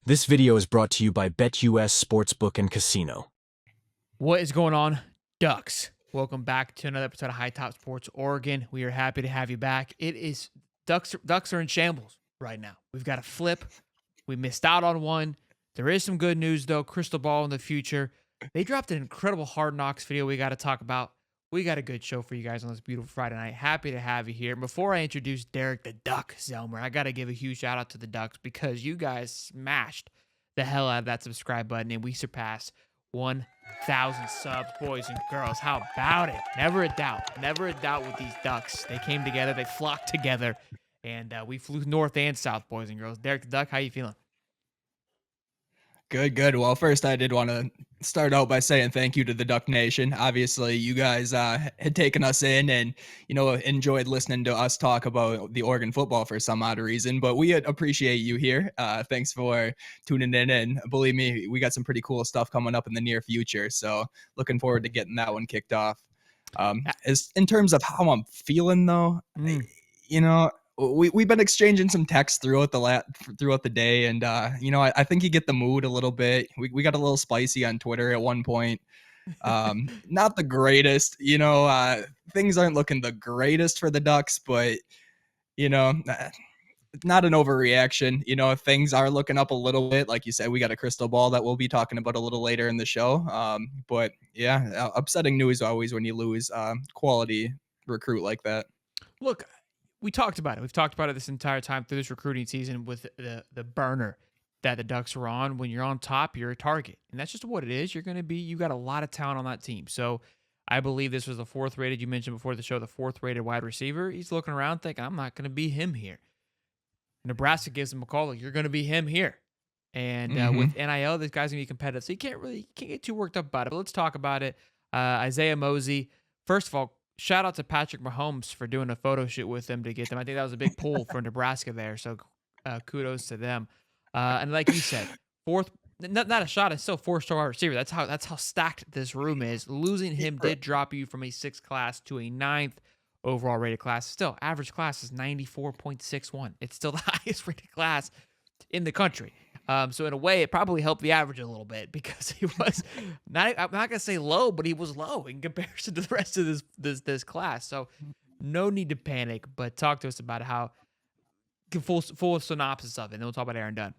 This video is brought to you by BetUS Sportsbook and Casino. What is going on, Ducks? Welcome back to another episode of High Top Sports Oregon. We are happy to have you back. It is Ducks are in shambles right now. We've got a flip. We missed out on one. There is some good news though. Crystal ball in the future. They dropped an incredible Hard Knocks video we got to talk about. We got a good show for you guys on this beautiful Friday night. Happy to have you here. Before I introduce Derek the Duck Zelmer, I got to give a huge shout out to the Ducks because you guys smashed the hell out of that subscribe button and we surpassed 1,000 subs, boys and girls. How about it? Never a doubt with these Ducks. They came together, they flocked together, and we flew north and south, boys and girls. Derek the Duck, how you feeling? Good. Well, first I did want to start out by saying thank you to the Duck Nation. Obviously, you guys had taken us in and, enjoyed listening to us talk about the Oregon football for some odd reason, but we appreciate you here. Thanks for tuning in, and believe me, we got some pretty cool stuff coming up in the near future, so looking forward to getting that one kicked off. As in terms of how I'm feeling, though, we've been exchanging some texts throughout the day, and I think you get the mood a little bit. We got a little spicy on Twitter at one point. Not the greatest, things aren't looking the greatest for the Ducks, but not an overreaction. Things are looking up a little bit. Like you said, we got a crystal ball that we'll be talking about a little later in the show. But yeah, upsetting news always when you lose quality recruit like that. Look, we talked about it. We've talked about it this entire time through this recruiting season with the burner that the Ducks are on. When you're on top, you're a target. And that's just what it is. You got a lot of talent on that team. So I believe this was the fourth rated, you mentioned before the show, the fourth rated wide receiver. He's looking around thinking, I'm not going to be him here. Nebraska gives him a call, like, you're going to be him here. And with NIL, this guy's going to be competitive. So you can't get too worked up about it. But let's talk about it. Isaiah Mosey, first of all, shout out to Patrick Mahomes for doing a photo shoot with them to get them. I think that was a big pull for Nebraska there. So kudos to them. And like you said, not a shot, it's still four-star wide receiver. That's how stacked this room is. Losing him did drop you from a 6th class to a 9th overall rated class. Still, average class is 94.61. It's still the highest rated class in the country. So in a way, it probably helped the average a little bit because he was I'm not gonna say low, but he was low in comparison to the rest of this class. So no need to panic, but talk to us about how full synopsis of it, and then we'll talk about Aaron Dunn.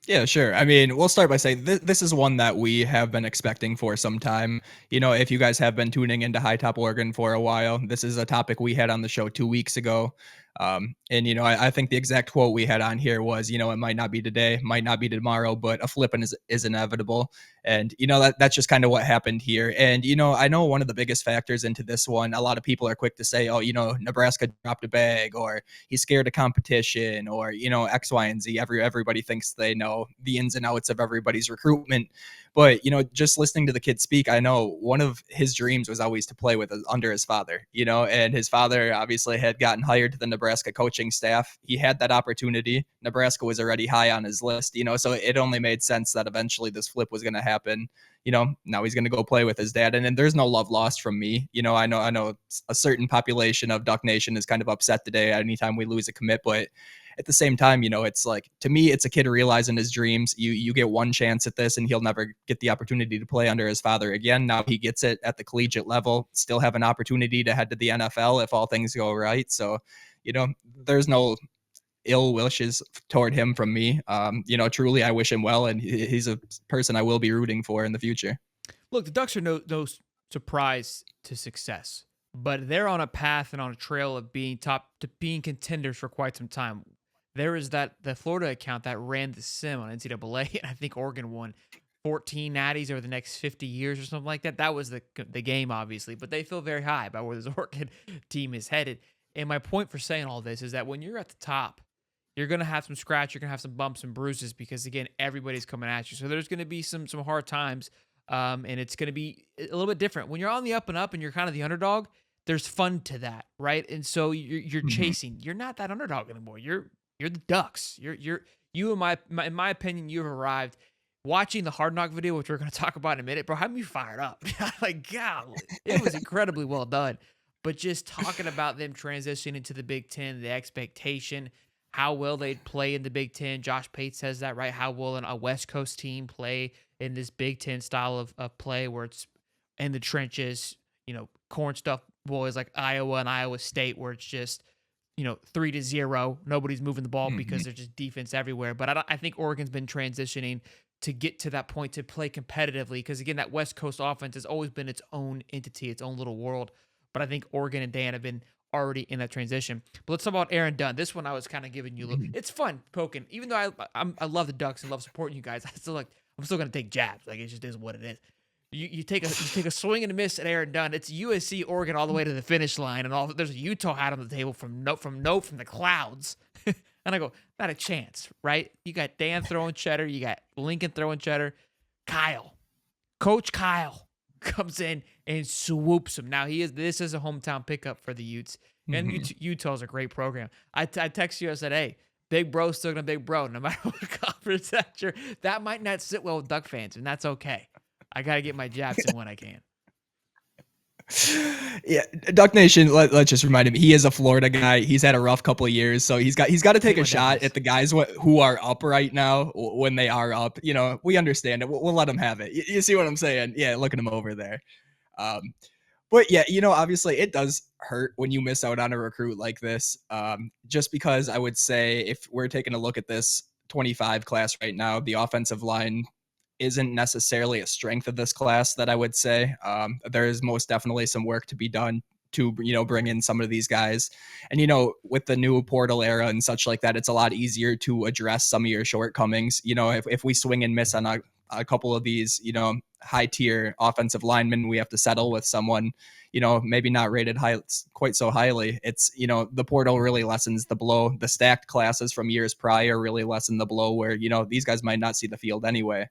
Yeah, sure. I mean, we'll start by saying this is one that we have been expecting for some time. If you guys have been tuning into High Top Oregon for a while, this is a topic we had on the show 2 weeks ago. I think the exact quote we had on here was, it might not be today, might not be tomorrow, but a flipping is inevitable. And, that's just kind of what happened here. And, I know one of the biggest factors into this one, a lot of people are quick to say, oh, Nebraska dropped a bag, or he's scared of competition, or, X, Y, and Z. Everybody thinks they know the ins and outs of everybody's recruitment. But, just listening to the kid speak, I know one of his dreams was always to play under his father, and his father obviously had gotten hired to the Nebraska coaching staff. He had that opportunity. Nebraska was already high on his list, so it only made sense that eventually this flip was going to happen. Now he's going to go play with his dad, and there's no love lost from me. I know a certain population of Duck Nation is kind of upset today anytime we lose a commit, but at the same time, it's like, to me, it's a kid realizing his dreams. You get one chance at this and he'll never get the opportunity to play under his father again. Now he gets it at the collegiate level, still have an opportunity to head to the NFL if all things go right. So, there's no ill wishes toward him from me. Truly, I wish him well, and he's a person I will be rooting for in the future. Look, the Ducks are no surprise to success, but they're on a path and on a trail of being contenders for quite some time. There is the Florida account that ran the sim on NCAA, and I think Oregon won 14 natties over the next 50 years or something like that. That was the game, obviously, but they feel very high about where this Oregon team is headed. And my point for saying all this is that when you're at the top, you're going to have some scratch, you're going to have some bumps and bruises because, again, everybody's coming at you. So there's going to be some hard times, and it's going to be a little bit different. When you're on the up and up and you're kind of the underdog, there's fun to that, right? And so you're chasing. You're not that underdog anymore. You're the Ducks. In my opinion, you've arrived. Watching the Hard Knock video, which we're going to talk about in a minute, bro, had me fired up. Like, golly, it was incredibly well done. But just talking about them transitioning to the Big Ten, the expectation, how will they play in the Big Ten. Josh Pate says that, right? How will a West Coast team play in this Big Ten style of play where it's in the trenches, corn stuff boys like Iowa and Iowa State, where it's just, 3-0. Nobody's moving the ball because Mhm. there's just defense everywhere. But I think Oregon's been transitioning to get to that point to play competitively because, again, that West Coast offense has always been its own entity, its own little world. But I think Oregon and Dan have been already in that transition. But let's talk about Aaron Dunn. This one I was kind of giving you a look. Mhm. It's fun poking. Even though I love the Ducks and love supporting you guys, I'm still gonna take jabs. Like, it just is what it is. You take a swing and a miss at Aaron Dunn. It's USC Oregon all the way to the finish line, and there's a Utah hat on the table from the clouds. And I go, not a chance, right? You got Dan throwing cheddar, you got Lincoln throwing cheddar. Coach Kyle comes in and swoops him. Now this is a hometown pickup for the Utes, and Mhm. Utah's a great program. I text you, I said, hey, big bro's still gonna big bro, no matter what conference that you're. That might not sit well with Duck fans, and that's okay. I gotta get my jabs in when I can. Yeah, Duck Nation. Let's just remind him he is a Florida guy. He's had a rough couple of years, so he's got to take Hate a when Duck shot is. at the guys who are up right now when they are up. We understand it. We'll let them have it. You see what I'm saying? Yeah, look at him over there. Um, but yeah, obviously it does hurt when you miss out on a recruit like this. Just because I would say if we're taking a look at this 25 class right now, the offensive line isn't necessarily a strength of this class that I would say. There is most definitely some work to be done to bring in some of these guys, and with the new portal era and such like that, it's a lot easier to address some of your shortcomings. If we swing and miss on a couple of these high tier offensive linemen, we have to settle with someone maybe not rated high quite so highly. It's the portal really lessens the blow. The stacked classes from years prior really lessen the blow where these guys might not see the field anyway.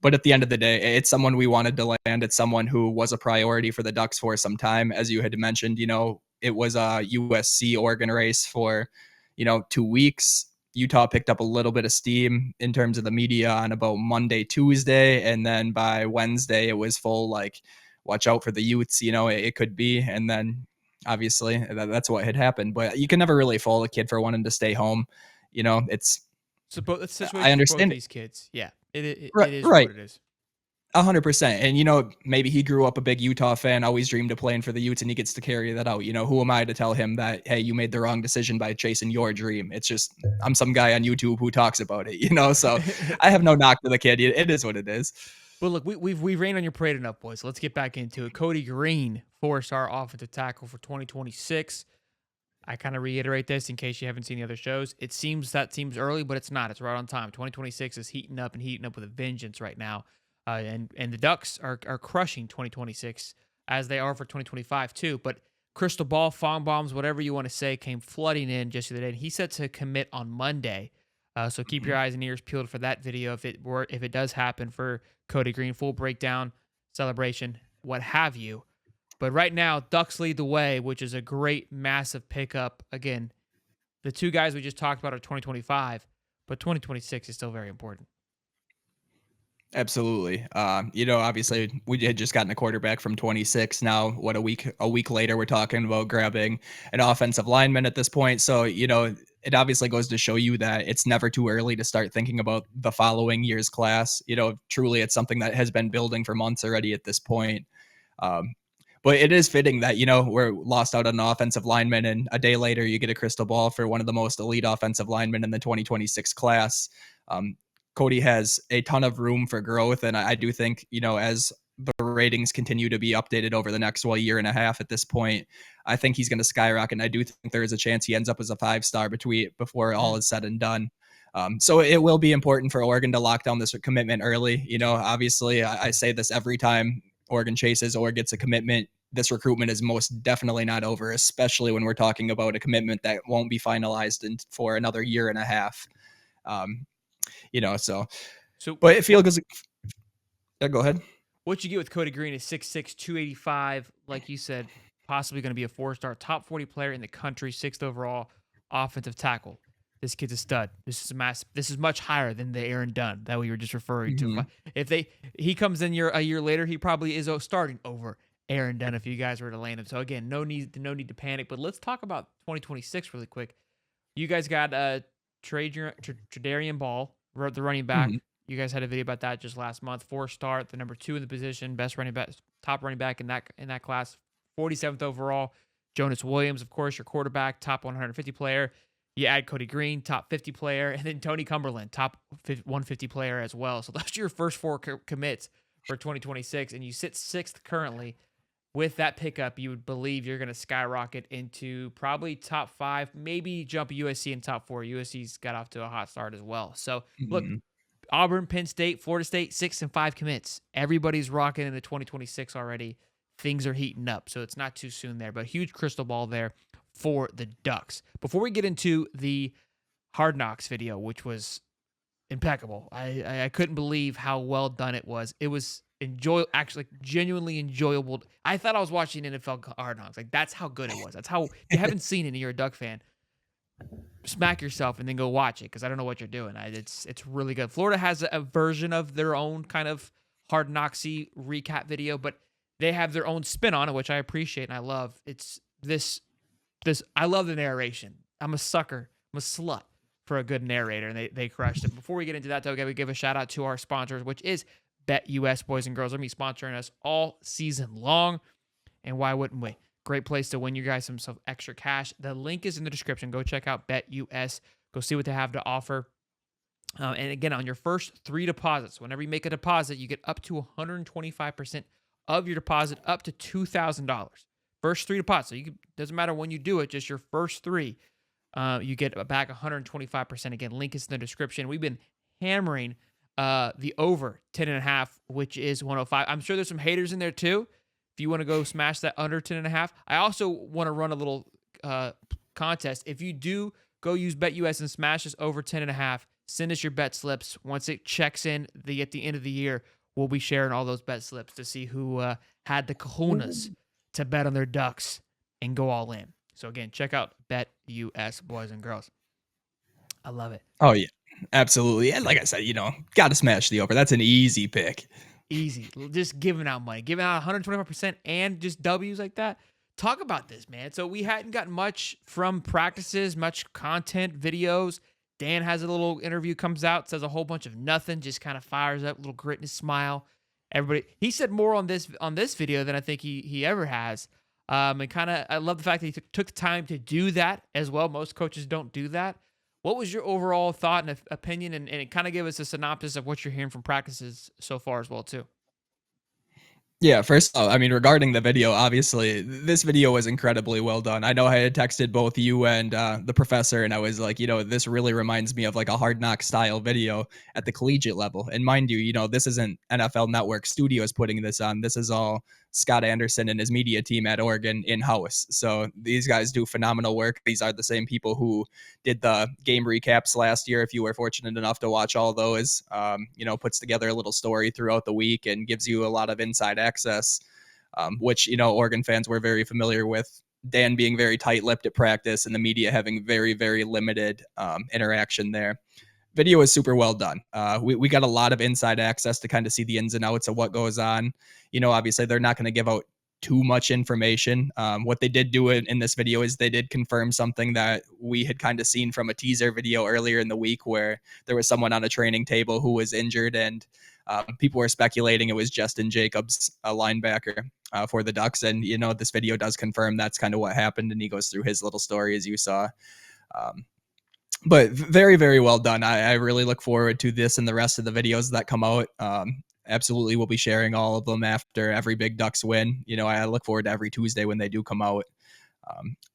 But at the end of the day, it's someone we wanted to land. It's someone who was a priority for the Ducks for some time. As you had mentioned, it was a USC Oregon race for, 2 weeks. Utah picked up a little bit of steam in terms of the media on about Monday, Tuesday. And then by Wednesday, it was full, like, watch out for the Utes, it could be. And then obviously that's what had happened. But you can never really fault a kid for wanting to stay home. It's, So both the I situation for both understand it. these kids. Yeah, it Right, is right. what it is. 100%. And, maybe he grew up a big Utah fan, always dreamed of playing for the Utes, and he gets to carry that out. Who am I to tell him that, hey, you made the wrong decision by chasing your dream? It's just, I'm some guy on YouTube who talks about it. So I have no knock to the kid. It is what it is. Well, look, we've rained on your parade enough, boys. So let's get back into it. Cody Green, 4-star offensive tackle for 2026. I kind of reiterate this in case you haven't seen the other shows. It seems early, but it's not. It's right on time. 2026 is heating up with a vengeance right now, and the Ducks are crushing 2026 as they are for 2025 too. But crystal ball, fong bombs, whatever you want to say, came flooding in just the other day. And he's set to commit on Monday, so keep your eyes and ears peeled for that video if it does happen for Cody Green. Full breakdown, celebration, what have you. But right now, Ducks lead the way, which is a great, massive pickup. Again, the two guys we just talked about are 2025, but 2026 is still very important. Absolutely. Obviously we had just gotten a quarterback from 26. Now, what, a week later, we're talking about grabbing an offensive lineman at this point. So, it obviously goes to show you that it's never too early to start thinking about the following year's class. Truly it's something that has been building for months already at this point. Um, but it is fitting that, we're lost out on an offensive lineman, and a day later you get a crystal ball for one of the most elite offensive linemen in the 2026 class. Um, Cody has a ton of room for growth, and I do think, as the ratings continue to be updated over the next year and a half at this point, I think he's going to skyrocket. And I do think there is a chance he ends up as a 5-star before all is said and done. So it will be important for Oregon to lock down this commitment early. Obviously, I say this every time Oregon chases or gets a commitment. This recruitment is most definitely not over, especially when we're talking about a commitment that won't be finalized for another year and a half. So, So but it feels, yeah, go ahead. what you get with Cody Green is 6'6", 285. Like you said, possibly going to be a 4-star, top 40 player in the country, 6th overall offensive tackle. This kid's a stud. This is much higher than the Aaron Dunn that we were just referring to. If he comes in a year later, he probably is starting over Aaron Dunn if you guys were to land him. So again, no need to panic. But let's talk about 2026 really quick. You guys got Tre'Davious Ball, the running back. Mhm. You guys had a video about that just last month. 4-star, the number 2 in the position, best running back, top running back in that class, 47th overall. Jonas Williams, of course, your quarterback, top 150 player. You add Cody Green, top 50 player, and then Tony Cumberland, top 150 player as well. So those are your first 4 commits for 2026, and you sit 6th currently. With that pickup, you would believe you're going to skyrocket into probably top 5, maybe jump USC in top 4. USC's got off to a hot start as well. So look, Mhm. Auburn, Penn State, Florida State, 6 and 5 commits. Everybody's rocking into 2026 already. Things are heating up, so it's not too soon there. But huge crystal ball there for the Ducks. Before we get into the Hard Knocks video, which was impeccable, I couldn't believe how well done it was. It was actually genuinely enjoyable. I thought I was watching NFL Hard Knocks. Like, that's how good it was. That's how, if you haven't seen it and you're a Duck fan, smack yourself and then go watch it, because I don't know what you're doing. It's really good. Florida has a version of their own kind of Hard Knocksy recap video, but they have their own spin on it, which I appreciate and I love. It's this I love the narration. I'm a sucker. I'm a slut for a good narrator, and they crushed it. Before we get into that, though, we give a shout out to our sponsors, which is BetUS, boys and girls. They're going to be sponsoring us all season long, and why wouldn't we? Great place to win you guys some extra cash. The link is in the description. Go check out BetUS. Go see what they have to offer. And again, on your first 3 deposits, whenever you make a deposit, you get up to 125% of your deposit, up to $2,000. First 3 deposits. So doesn't matter when you do it, just your first 3. You get back 125%. Again, link is in the description. We've been hammering the over 10.5, which is 105. I'm sure there's some haters in there too. If you want to go smash that under 10.5, I also want to run a little contest. If you do go use BetUS and smash this over 10.5, send us your bet slips. Once it checks in at the end of the year, we'll be sharing all those bet slips to see who had the kahunas to bet on their Ducks and go all in. So again, check out BetUS, boys and girls. I love it. Oh yeah, absolutely. And like I said, got to smash the over. That's an easy pick. Easy. Just giving out money, giving out 125% and just W's like that. Talk about this, man. So we hadn't gotten much from practices, much content, videos. Dan has a little interview, comes out, says a whole bunch of nothing, just kind of fires up, little grit in his smile. Everybody, he said more on this video than I think he ever has. And kind of, I love the fact that he took the time to do that as well. Most coaches don't do that. What was your overall thought and opinion, and it kind of give us a synopsis of what you're hearing from practices so far as well, too? Yeah, first off, I mean, regarding the video, obviously, this video was incredibly well done. I know I had texted both you and the professor, and I was like, this really reminds me of like a Hard Knock style video at the collegiate level. And mind you, this isn't NFL Network Studios putting this on. This is all Scott Anderson and his media team at Oregon in-house. So these guys do phenomenal work. These are the same people who did the game recaps last year. If you were fortunate enough to watch all those, puts together a little story throughout the week and gives you a lot of inside access, which, Oregon fans were very familiar with. Dan being very tight-lipped at practice and the media having very, very limited interaction there. Video is super well done. We got a lot of inside access to kind of see the ins and outs of what goes on. Obviously they're not going to give out too much information. What they did do in this video is they did confirm something that we had kind of seen from a teaser video earlier in the week, where there was someone on a training table who was injured, and people were speculating it was Justin Jacobs, a linebacker for the Ducks. And, this video does confirm that's kind of what happened. And he goes through his little story, as you saw. But very, very well done. I really look forward to this and the rest of the videos that come out. Absolutely, we'll be sharing all of them after every big Ducks win. I look forward to every Tuesday when they do come out.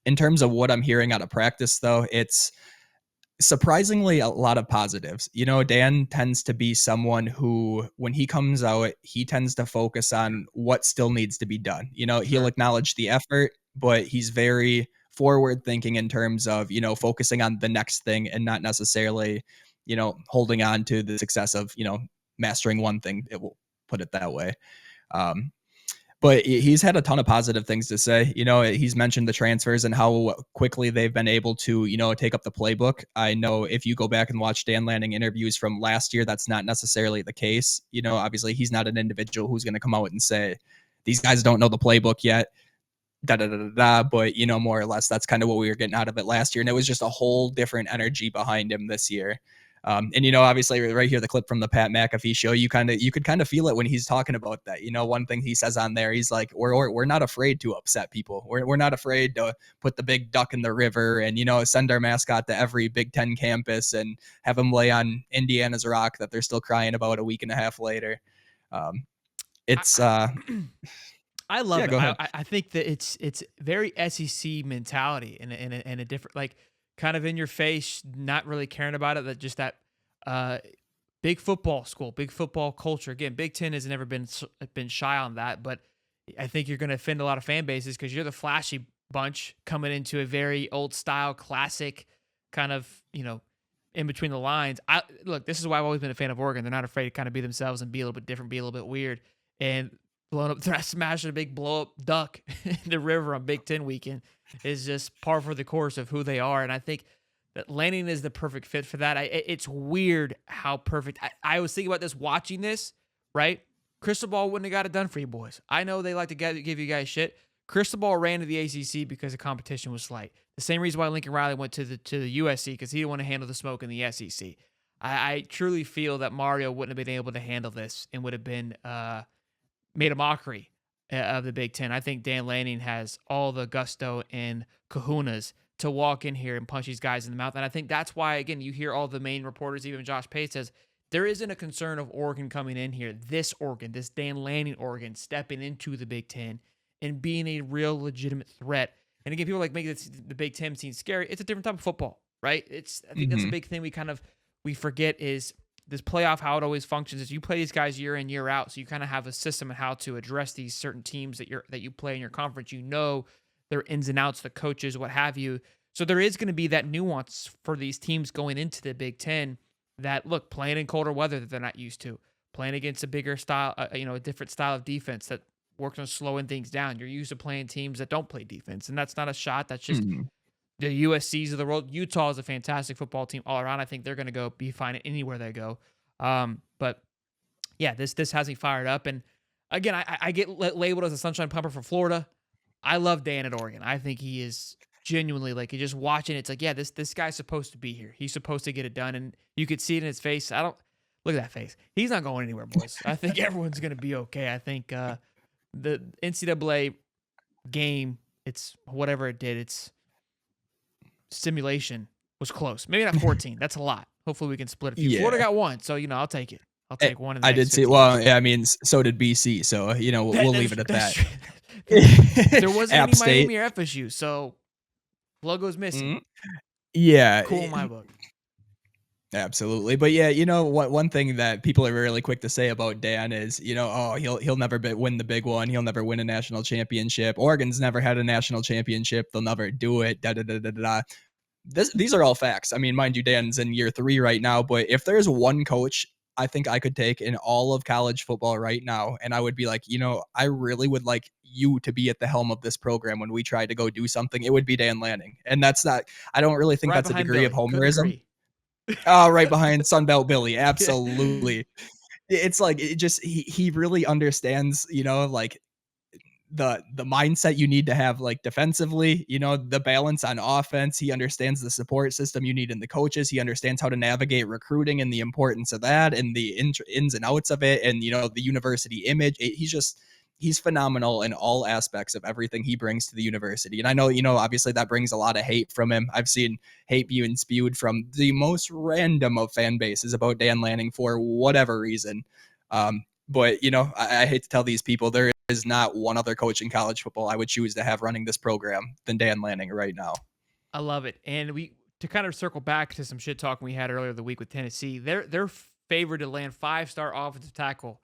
In terms of what I'm hearing out of practice, though, it's surprisingly a lot of positives. Dan tends to be someone who, when he comes out, he tends to focus on what still needs to be done. He'll acknowledge the effort, but he's very forward thinking in terms of, focusing on the next thing and not necessarily, holding on to the success of, mastering one thing. It will put it that way. But he's had a ton of positive things to say. He's mentioned the transfers and how quickly they've been able to, take up the playbook. I know if you go back and watch Dan Lanning interviews from last year, that's not necessarily the case. Obviously he's not an individual who's going to come out and say, these guys don't know the playbook yet. da da da da da. But more or less, that's kind of what we were getting out of it last year, and it was just a whole different energy behind him this year. And obviously, right here, the clip from the Pat McAfee show, you could kind of feel it when he's talking about that. One thing he says on there, he's like, "We're not afraid to upset people. We're not afraid to put the big duck in the river, and send our mascot to every Big Ten campus and have him lay on Indiana's rock that they're still crying about a week and a half later." Um, it's I love yeah, it. go ahead. I think that it's very SEC mentality and a different, like, kind of in your face, not really caring about it. That just that big football school, big football culture. Again, Big Ten has never been shy on that, but I think you're going to offend a lot of fan bases because you're the flashy bunch coming into a very old style, classic kind of in between the lines. Look, this is why I've always been a fan of Oregon. They're not afraid to kind of be themselves and be a little bit different, be a little bit weird, and blowing up, smashing a big blow up duck in the river on Big Ten weekend is just par for the course of who they are. And I think that Lanning is the perfect fit for that. It's weird how perfect. I was thinking about this watching this, right? Cristobal wouldn't have got it done for you boys. I know they like to give you guys shit. Cristobal ran to the ACC because the competition was slight. The same reason why Lincoln Riley went to the USC, because he didn't want to handle the smoke in the SEC. I truly feel that Mario wouldn't have been able to handle this and would have been made a mockery of the Big Ten. I think Dan Lanning has all the gusto and kahunas to walk in here and punch these guys in the mouth. And I think that's why, again, you hear all the main reporters, even Josh Pate says, there isn't a concern of Oregon coming in here, this Oregon, this Dan Lanning Oregon, stepping into the Big Ten and being a real legitimate threat. And again, people like making the Big Ten seem scary. It's a different type of football, right? I think that's a big thing we forget is this playoff, how it always functions is you play these guys year in, year out. So you kind of have a system of how to address these certain teams that you play in your conference. Their ins and outs, the coaches, what have you. So there is going to be that nuance for these teams going into the Big Ten that, look, playing in colder weather that they're not used to, playing against a bigger style, a different style of defense that works on slowing things down. You're used to playing teams that don't play defense. And that's not a shot. That's just the USCs of the world. Utah is a fantastic football team all around. I think they're going to go be fine anywhere they go. But yeah, this has me fired up. And again, I get labeled as a sunshine pumper for Florida. I love Dan at Oregon. I think he is genuinely, like, you're just watching. It's like, yeah, this guy's supposed to be here. He's supposed to get it done. And you could see it in his face. Look at that face. He's not going anywhere, boys. I think everyone's going to be okay. I think the NCAA game, it's whatever it did, it's simulation was close. Maybe not 14. That's a lot. Hopefully we can split it. Florida got one, so I'll take it. I'll take one. I did see. Well, yeah, I mean, so did BC. So we'll leave it at that. There wasn't any Miami or FSU, so logo's missing. Yeah, cool in my book. Absolutely. But yeah, one thing that people are really quick to say about Dan is, he'll never win the big one. He'll never win a national championship. Oregon's never had a national championship. They'll never do it. Da da da da da. These are all facts. I mean, mind you, Dan's in year 3 right now. But if there's one coach I think I could take in all of college football right now, and I would be like, I really would like you to be at the helm of this program when we try to go do something, it would be Dan Lanning. And that's not, I don't really think that's a degree of homerism. Oh, right behind Sunbelt Billy. Absolutely. It's like, he really understands, like the mindset you need to have, like, defensively, the balance on offense. He understands the support system you need in the coaches. He understands how to navigate recruiting and the importance of that and the ins and outs of it. And, the university image. He's phenomenal in all aspects of everything he brings to the university. And I know, obviously that brings a lot of hate from him. I've seen hate being spewed from the most random of fan bases about Dan Lanning for whatever reason. But, I hate to tell these people, there is not one other coach in college football I would choose to have running this program than Dan Lanning right now. I love it. And to kind of circle back to some shit talking we had earlier the week with Tennessee, they're favored to land 5-star offensive tackle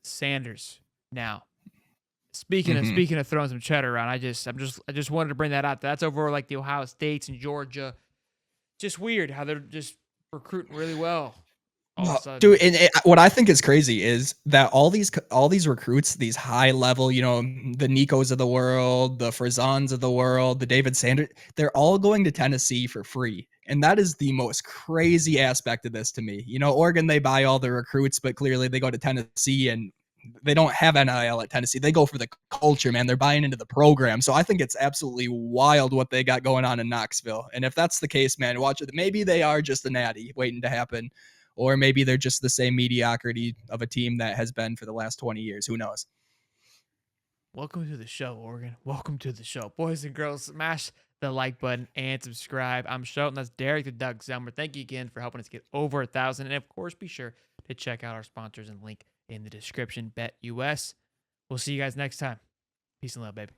Sanders. Now, speaking of throwing some cheddar around, I just wanted to bring that out. That's over like the Ohio States and Georgia. Just weird how they're just recruiting really well. Dude, and what I think is crazy is that all these recruits, these high level, the Nikos of the world, the Frazans of the world, the David Sanders, they're all going to Tennessee for free. And that is the most crazy aspect of this to me. Oregon, they buy all the recruits, but clearly they go to Tennessee and They don't have NIL at Tennessee. They go for the culture, man. They're buying into the program. So I think it's absolutely wild what they got going on in Knoxville. And if that's the case, man, watch it. Maybe they are just a natty waiting to happen, or maybe they're just the same mediocrity of a team that has been for the last 20 years. Who knows? Welcome to the show, Oregon. Welcome to the show. Boys and girls, smash the like button and subscribe. I'm Shelton. That's Derek the Doug Zelmer. Thank you again for helping us get over 1,000. And of course, be sure to check out our sponsors and link in the description, Bet US. We'll see you guys next time. Peace and love, baby.